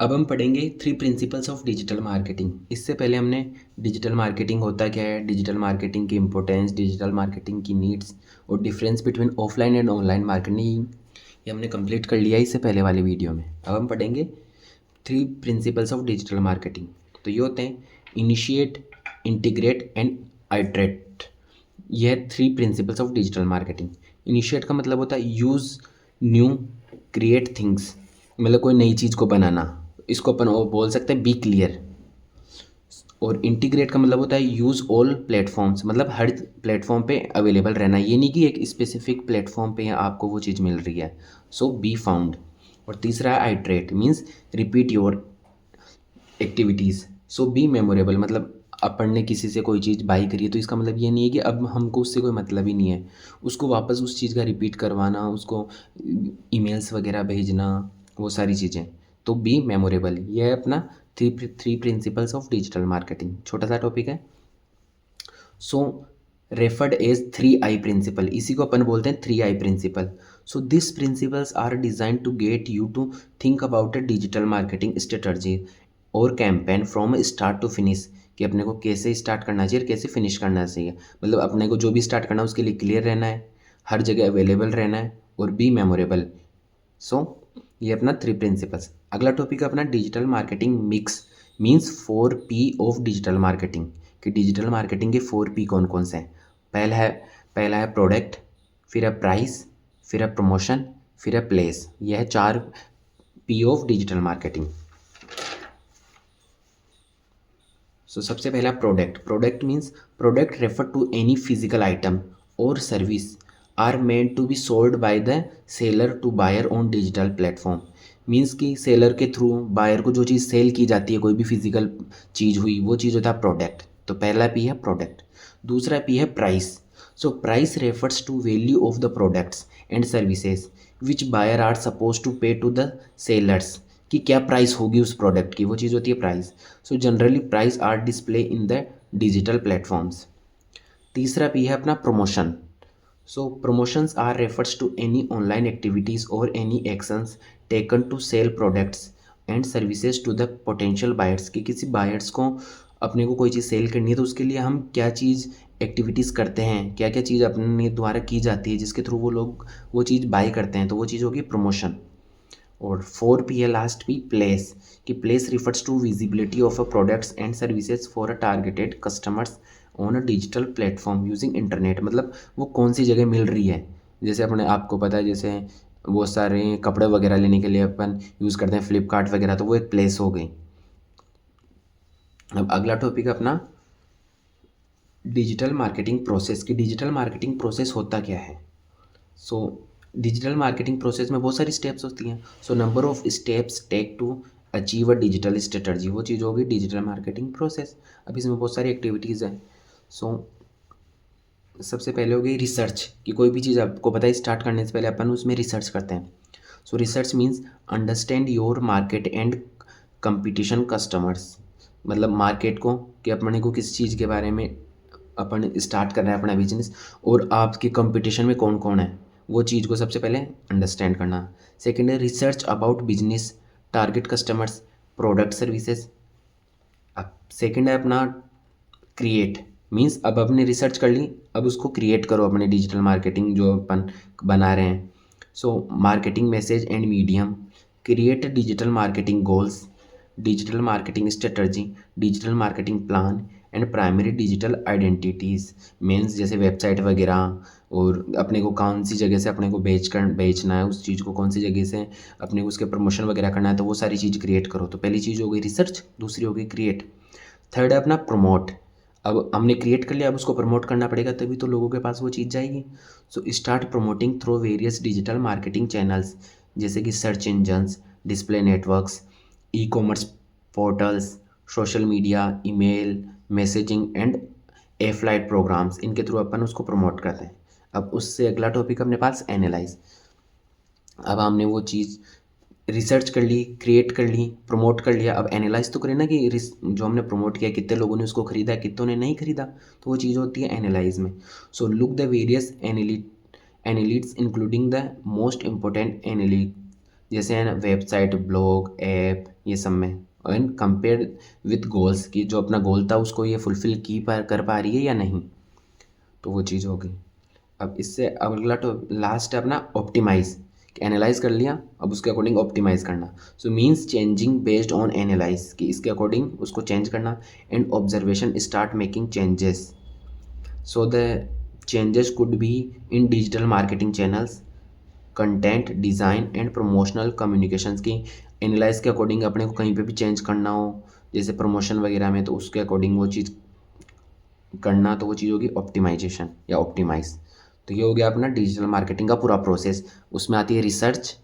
अब हम पढ़ेंगे three principles of digital marketing. इससे पहले हमने डिजिटल मार्केटिंग होता क्या है, डिजिटल मार्केटिंग की इंपॉर्टेंस, डिजिटल मार्केटिंग की नीड्स और difference between offline and online marketing ये हमने कंप्लीट कर लिया इससे पहले वाले वीडियो में। अब हम पढ़ेंगे three principles of digital marketing. तो ये होते हैं इनिशिएट, इंटीग्रेट एंड आइट्रेट। यह three principles of digital marketing. Initiate का मतलब होता है यूज़ न्यू, क्रिएट थिंग्स, मतलब कोई नई चीज़ को बनाना। इसको अपन वो बोल सकते हैं बी क्लियर। और इंटीग्रेट का मतलब होता है यूज़ ऑल प्लेटफॉर्म्स, मतलब हर प्लेटफॉर्म पे अवेलेबल रहना। ये नहीं कि एक स्पेसिफिक प्लेटफॉर्म पे आपको वो चीज़ मिल रही है। So be found. और तीसरा है iterate, means repeat your activities. So be memorable, मतलब अपन ने किसी से कोई चीज़ बाई करी है तो इसका मतलब ये नहीं है कि अब हमको उससे कोई मतलब ही नहीं है। उसको वापस उस चीज़ का रिपीट करवाना, उसको ईमेल्स वगैरह भेजना, वो सारी चीज़ें। तो बी मेमोरेबल, ये है अपना three principles of digital marketing. छोटा सा टॉपिक है। So referred as three I principle, इसी को अपन बोलते हैं three I principle. So this principles are design to get you to think about a digital marketing strategy or campaign from start to finish, कि अपने को कैसे स्टार्ट करना चाहिए और कैसे फिनिश करना चाहिए। मतलब अपने को जो भी स्टार्ट करना है उसके लिए क्लियर रहना है, हर जगह अवेलेबल रहना है और बी मेमोरेबल। सो ये अपना थ्री प्रिंसिपल्स। अगला टॉपिक है अपना digital marketing mix, means 4P of digital marketing. कि डिजिटल मार्केटिंग के 4P कौन कौन से हैं। पहला है प्रोडक्ट, फिर है प्राइस, फिर है प्रमोशन, फिर है प्लेस। यह है 4P of digital marketing. So सबसे पहला product. Product means product refer to any physical item or service are meant to be sold by the seller to buyer on digital platform. Means कि seller के through buyer को जो चीज़ cell की जाती है, कोई भी फिजिकल चीज़ हुई, वो चीज़ होता है प्रोडक्ट। तो पहला पी है प्रोडक्ट। दूसरा पी है price. So price refers to value of the products and services which buyer are suppose to pay to the sellers, कि क्या प्राइस होगी उस प्रोडक्ट की, वो चीज़ होती है price. So generally price are display in the digital platforms. तीसरा भी है अपना promotion. So promotions are refers to any online activities or any actions taken to sell products and services to the potential buyers, कि किसी buyers को अपने को कोई चीज़ सेल करनी है तो उसके लिए हम क्या चीज़ एक्टिविटीज़ करते हैं, क्या क्या चीज़ अपने द्वारा की जाती है जिसके थ्रू वो लोग वो चीज़ बाई करते हैं, तो वो चीज़ होगी प्रमोशन। और 4P है लास्ट पी, प्लेस। कि place refers to visibility of a products and services for a targeted customers on a digital platform using internet, मतलब वो कौन सी जगह मिल रही है। जैसे अपने आपको पता है, जैसे वो सारे कपड़े वगैरह लेने के लिए अपन यूज़ करते हैं फ्लिपकार्ट वगैरह, तो वो एक प्लेस हो गई। अब अगला टॉपिक अपना डिजिटल मार्केटिंग प्रोसेस। की डिजिटल मार्केटिंग प्रोसेस होता क्या है। सो डिजिटल मार्केटिंग प्रोसेस में बहुत सारी स्टेप्स होती हैं। So number of steps take to achieve a digital strategy, वो चीज़ होगी डिजिटल मार्केटिंग प्रोसेस। अब इसमें बहुत सारी एक्टिविटीज़ हैं। सो सबसे पहले हो गई रिसर्च, कि कोई भी चीज़ आपको पता है स्टार्ट करने से पहले अपन उसमें रिसर्च करते हैं। सो research means understand your market and competition customers, मतलब मार्केट को, कि अपने को किस चीज़ के बारे में अपन स्टार्ट कर रहे हैं अपना बिजनेस और आपके कंपटीशन में कौन कौन है, वो चीज़ को सबसे पहले अंडरस्टैंड करना। सेकेंड है research about business, target customers, product services. अब सेकेंड है अपना क्रिएट, मीन्स अब आपने रिसर्च कर ली, अब उसको क्रिएट करो अपने डिजिटल मार्केटिंग जो अपन बना रहे हैं। So marketing message and medium, create digital marketing goals, digital marketing strategy, digital marketing plan and primary digital identities. Means जैसे वेबसाइट वगैरह, और अपने को कौन सी जगह से अपने को बेचना है उस चीज़ को, कौन सी जगह से अपने को उसके प्रमोशन वगैरह करना है, तो वो सारी चीज़ क्रिएट करो। तो पहली चीज़ हो गई रिसर्च, दूसरी हो गई क्रिएट। थर्ड है अपना प्रमोट। अब हमने क्रिएट कर लिया, अब उसको प्रमोट करना पड़ेगा, तभी तो लोगों के पास वो चीज़ जाएगी। So start promoting through various digital marketing channels, जैसे कि search engines, display networks, e commerce portals, social media, email, messaging and affiliate programmes, इनके थ्रू अपन उसको प्रमोट करते हैं। अब उससे अगला टॉपिक अपने पास एनालाइज। अब हमने वो चीज़ रिसर्च कर ली, क्रिएट कर ली, प्रमोट कर लिया, अब एनालाइज तो करें ना कि जो हमने प्रमोट किया कितने लोगों ने उसको खरीदा, कितनों ने नहीं खरीदा, तो वो चीज़ होती है एनालाइज में। So look the various annelids including the most important जैसे है ना वेबसाइट, ब्लॉग, ऐप, ये सब में, एंड कंपेयर विथ गोल्स कि जो अपना गोल था उसको ये फुलफिल कर पा रही है या नहीं, तो वो चीज़ होगी। अब इससे अगला तो लास्ट है अपना ऑप्टिमाइज, एनालाइज कर लिया, अब उसके अकॉर्डिंग ऑप्टिमाइज करना। So means changing based on analyse कि इसके अकॉर्डिंग उसको चेंज करना, and observation start making changes. So the changes could be in digital marketing channels, content design and promotional communications की एनालाइज के अकॉर्डिंग अपने को कहीं पे भी चेंज करना हो, जैसे प्रमोशन वगैरह में, तो उसके अकॉर्डिंग वो चीज़ करना, तो वो चीज़ होगी ऑप्टिमाइजेशन या ऑप्टिमाइज। तो ये हो गया अपना डिजिटल मार्केटिंग का पूरा प्रोसेस। उसमें आती है research,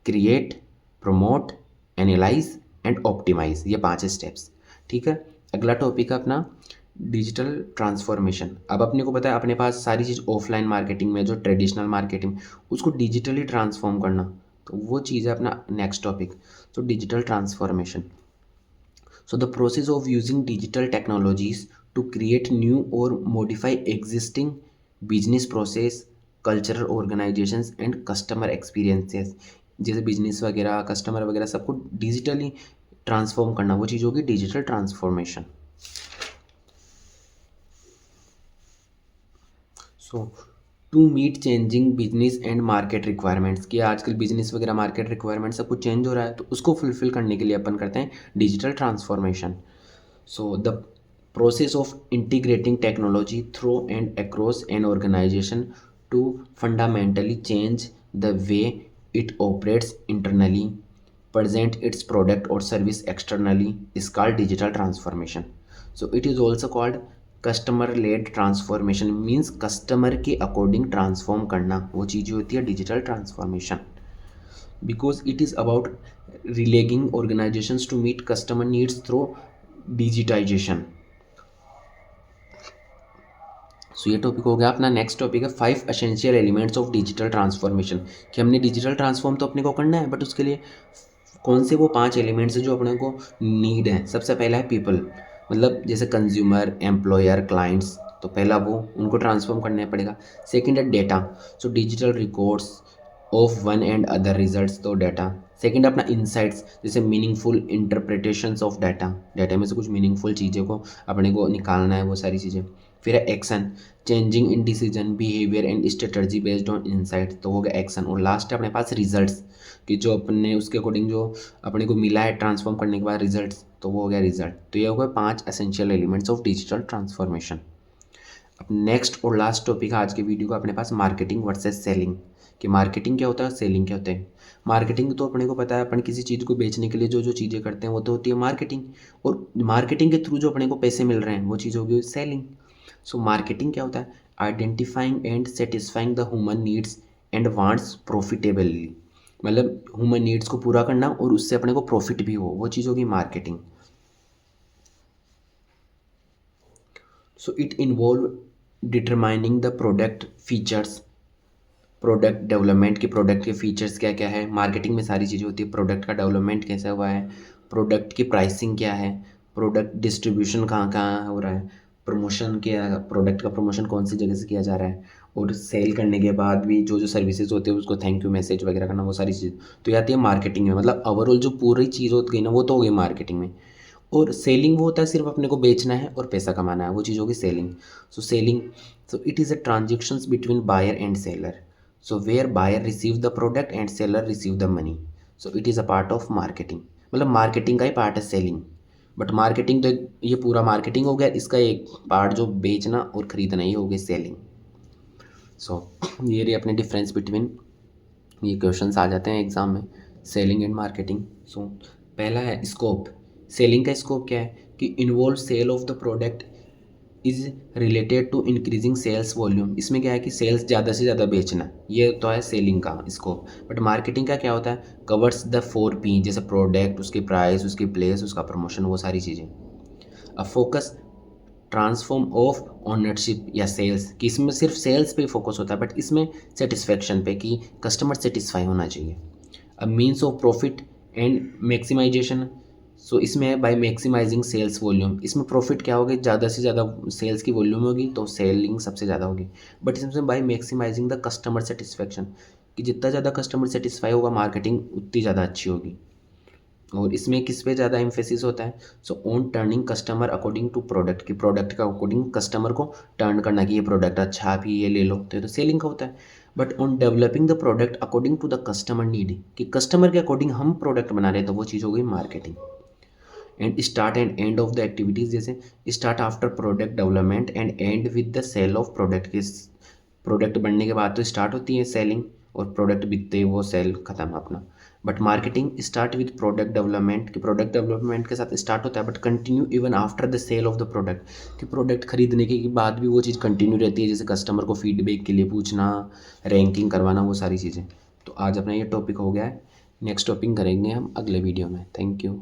create, promote, analyse and optimise, ये 5 स्टेप्स। ठीक है। अगला टॉपिक है अपना डिजिटल ट्रांसफॉर्मेशन। अब अपने को पता है अपने पास सारी चीज़ ऑफलाइन मार्केटिंग में, जो ट्रेडिशनल मार्केटिंग, उसको डिजिटली ट्रांसफॉर्म करना, तो वो चीज़ है अपना नेक्स्ट टॉपिक। तो digital transformation, so the process of using digital technologies to create new or modify existing business process, cultural organizations and customer experiences, जैसे बिजनेस वगैरह, कस्टमर वगैरह सबको डिजिटली ट्रांसफॉर्म करना, वो चीज़ होगी digital transformation. So to meet changing business and market requirements, कि आजकल बिजनेस वगैरह मार्केट रिक्वायरमेंट सब कुछ चेंज हो रहा है, तो उसको फुलफिल करने के लिए अपन करते हैं digital transformation. So the process of integrating technology through and across an organization to fundamentally change the way it operates internally, present its product or service externally is called digital transformation. So it is also called customer led transformation, means customer के according transform करना, वो चीज़ होती है digital transformation, because it is about relegating organizations to meet customer needs through digitization. सो ये topic हो गया अपना। नेक्स्ट टॉपिक है 5 essential elements of digital transformation, कि हमने डिजिटल ट्रांसफॉर्म तो अपने को करना है, बट उसके लिए कौन से वो 5 एलिमेंट्स हैं जो अपने को नीड है। सबसे पहला है पीपल, मतलब जैसे कंज्यूमर, एम्प्लॉयर, क्लाइंट्स, तो पहला वो उनको ट्रांसफॉर्म करना पड़ेगा। सेकंड है data, so digital records of one and other results, तो डाटा। सेकंड अपना इंसाइट्स, जैसे meaningful interpretations of data, data में से कुछ मीनिंगफुल चीज़ों को अपने को निकालना है, वो सारी चीज़ें। फिर है action, changing in decision behaviour and strategy based on insight, तो हो गया एक्शन। और लास्ट है अपने पास रिजल्ट्स, कि जो अपने उसके अकॉर्डिंग जो अपने को मिला है ट्रांसफॉर्म करने के बाद रिजल्ट्स, तो वो हो गया रिजल्ट। तो ये हो गए 5 essential elements of digital transformation. अब नेक्स्ट और लास्ट टॉपिक है आज के वीडियो का अपने पास मार्केटिंग वर्सेस सेलिंग, कि मार्केटिंग क्या होता है, सेलिंग क्या होता है। मार्केटिंग तो अपने को पता है, अपन किसी चीज़ को बेचने के लिए जो जो चीज़ें करते हैं वो तो होती है मार्केटिंग, और मार्केटिंग के थ्रू जो अपने को पैसे मिल रहे हैं वो चीज़ होगी सेलिंग। सो मार्केटिंग क्या होता है, identifying and satisfying the human needs and wants profitably, मतलब ह्यूमन नीड्स को पूरा करना और उससे अपने को प्रॉफिट भी हो, वो चीज़ होगी marketing. So it involve determining the product features, product development, की प्रोडक्ट के फीचर्स क्या क्या है, मार्केटिंग में सारी चीज़ें होती है। प्रोडक्ट का डेवलपमेंट कैसा हुआ है, प्रोडक्ट की प्राइसिंग क्या है, प्रोडक्ट डिस्ट्रीब्यूशन कहाँ कहाँ हो रहा है, प्रमोशन क्या, प्रोडक्ट का प्रमोशन कौन सी जगह से किया जा रहा है, और सेल करने के बाद भी जो जो सर्विसेज होती है उसको थैंक यू मैसेज वगैरह करना, वो सारी चीज़ तो ये आती है मार्केटिंग में। मतलब ओवरऑल जो पूरी चीज़ होती है ना, वो तो हो गई मार्केटिंग में। और सेलिंग वो होता है सिर्फ अपने को बेचना है और पैसा कमाना है, वो चीज़ होगी selling. So selling, so it is a transactions between buyer and seller, so where buyer receive the product and seller receive the money, so it is a part of marketing, मतलब मार्केटिंग का ही part है selling. But marketing तो ये पूरा marketing हो गया, इसका एक पार्ट जो बेचना और खरीदना ही हो गया सेलिंग। सो ये रही अपने डिफरेंस बिटवीन, ये क्वेश्चंस आ जाते हैं एग्जाम में, सेलिंग एंड मार्केटिंग। सो पहला है स्कोप, सेलिंग का स्कोप क्या है, कि involve sale of the product is related to increasing sales volume, इसमें क्या है कि सेल्स ज़्यादा से ज़्यादा बेचना, ये तो है सेलिंग का स्कोप। बट मार्केटिंग का क्या होता है, कवर्स द 4P, जैसे प्रोडक्ट, उसकी प्राइस, उसकी प्लेस, उसका प्रमोशन, वो सारी चीज़ें। अब फोकस ट्रांसफॉर्म ऑफ ओनरशिप या सेल्स, कि इसमें सिर्फ सेल्स पे फोकस होता है, बट इसमें सेटिस्फेक्शन पे, कि कस्टमर सेटिस्फाई होना चाहिए। अब means of profit and maximisation, so इसमें है बाय मैक्सिमाइजिंग सेल्स वॉल्यूम, इसमें प्रॉफिट क्या होगी, ज़्यादा से ज़्यादा सेल्स की वॉल्यूम होगी तो सेलिंग सबसे ज़्यादा होगी। बट इसमें by maximising the customer satisfaction, कि जितना ज़्यादा कस्टमर सेटिस्फाई होगा मार्केटिंग उतनी ज़्यादा अच्छी होगी। और इसमें किस पे ज़्यादा एम्फेसिस होता है, so on turning customer according to product, कि प्रोडक्ट का अकॉर्डिंग कस्टमर को टर्न करना कि ये प्रोडक्ट अच्छा, आप ये ले लो, तो ये तो सेलिंग का होता है। But on developing the product according to the customer need, कि कस्टमर के अकॉर्डिंग हम प्रोडक्ट बना रहे हैं, तो वो चीज़ हो गई marketing. And start and end of the activities, जैसे start after product development and end with the sale of product, के प्रोडक्ट बनने के बाद तो स्टार्ट होती है सेलिंग, और प्रोडक्ट बिकते ही वो सेल खत्म अपना। But marketing start with product development, कि प्रोडक्ट डेवलपमेंट के साथ स्टार्ट होता है but continue even after the sale of the product, कि प्रोडक्ट खरीदने के बाद भी वो चीज़ कंटिन्यू रहती है, जैसे कस्टमर को फीडबैक के लिए पूछना, रैंकिंग करवाना, वो सारी चीज़ें। तो आज अपना ये टॉपिक हो गया है, नेक्स्ट टॉपिक करेंगे हम अगले वीडियो में। Thank you.